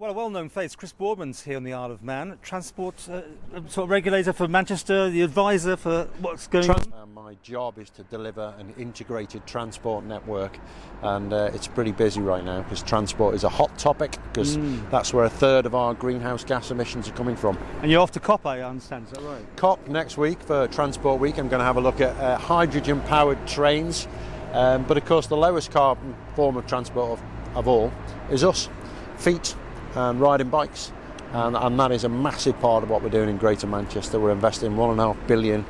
Well, a well-known face, Chris Boardman's here on the Isle of Man, transport sort of regulator for Manchester, the advisor for what's going on. My job is to deliver an integrated transport network, and it's pretty busy right now because transport is a hot topic, because that's where a third of our greenhouse gas emissions are coming from. And you're off to COP, I understand, is that right? COP next week for Transport Week. I'm going to have a look at hydrogen-powered trains, but of course the lowest carbon form of transport of all is us, feet and riding bikes, and that is a massive part of what we're doing in Greater Manchester. We're investing £1.5 billion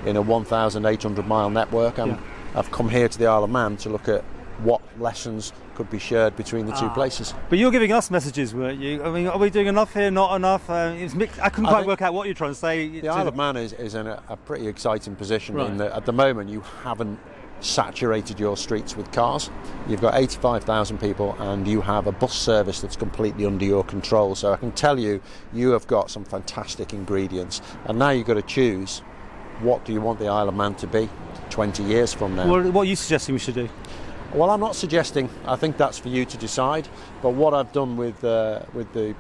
in a 1,800 mile network, and I've come here to the Isle of Man to look at what lessons could be shared between the two places. But you're giving us messages, weren't you? I mean, are we doing enough here, not enough? It's mixed. I couldn't quite work out what you're trying to say. The Isle of Man is in a pretty exciting position, right, in that at the moment you haven't saturated your streets with cars. You've got 85,000 people and you have a bus service that's completely under your control. So I can tell you, you have got some fantastic ingredients, and now you've got to choose, what do you want the Isle of Man to be 20 years from now? Well, what are you suggesting we should do? Well, I'm not suggesting. I think that's for you to decide. But what I've done with the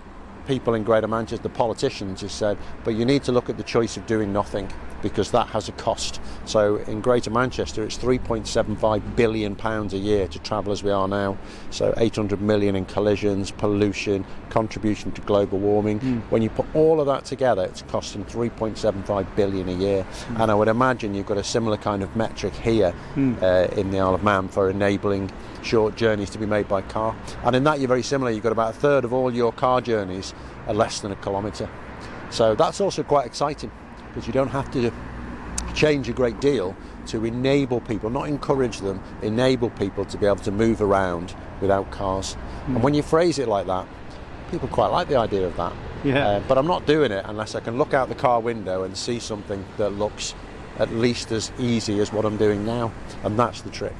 people in Greater Manchester, the politicians, is said, but you need to look at the choice of doing nothing, because that has a cost. So in Greater Manchester it's £3.75 billion a year to travel as we are now. So 800 million in collisions, pollution, contribution to global warming. When you put all of that together, it's costing £3.75 billion a year. And I would imagine you've got a similar kind of metric here in the Isle of Man for enabling short journeys to be made by car. And in that you're very similar. You've got about a third of all your car journeys are less than a kilometre. So that's also quite exciting, because you don't have to change a great deal to enable people, not encourage them, enable people to be able to move around without cars. And when you phrase it like that, people quite like the idea of that. But I'm not doing it unless I can look out the car window and see something that looks at least as easy as what I'm doing now, and that's the trick.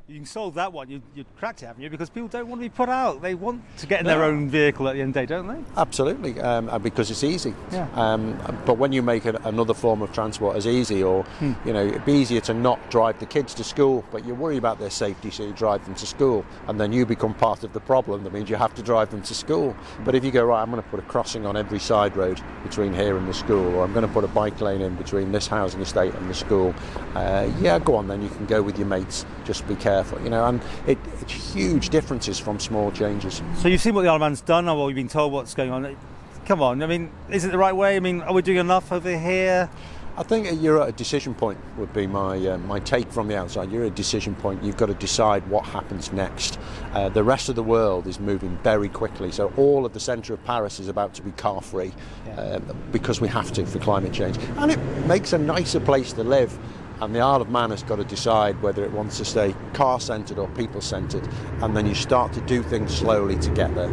You can solve that one. You cracked it, haven't you? Because people don't want to be put out. They want to get in their own vehicle at the end of the day, don't they? Absolutely, because it's easy. But when you make another form of transport as easy, or it'd be easier to not drive the kids to school, but you worry about their safety, so you drive them to school, and then you become part of the problem. That means you have to drive them to school. But if you go, right, I'm going to put a crossing on every side road between here and the school, or I'm going to put a bike lane in between this housing estate and the school, go on then, you can go with your mates, just be careful. And it's huge differences from small changes. So you've seen what the Isle of Man's done, or you've been told what's going on. Come on, I mean, is it the right way? I mean, are we doing enough over here? I think you're at a decision point, would be my take from the outside. You're at a decision point. You've got to decide what happens next. The rest of the world is moving very quickly. So all of the centre of Paris is about to be car-free, because we have to for climate change. And it makes a nicer place to live. And the Isle of Man has got to decide whether it wants to stay car-centred or people-centred, and then you start to do things slowly to get there.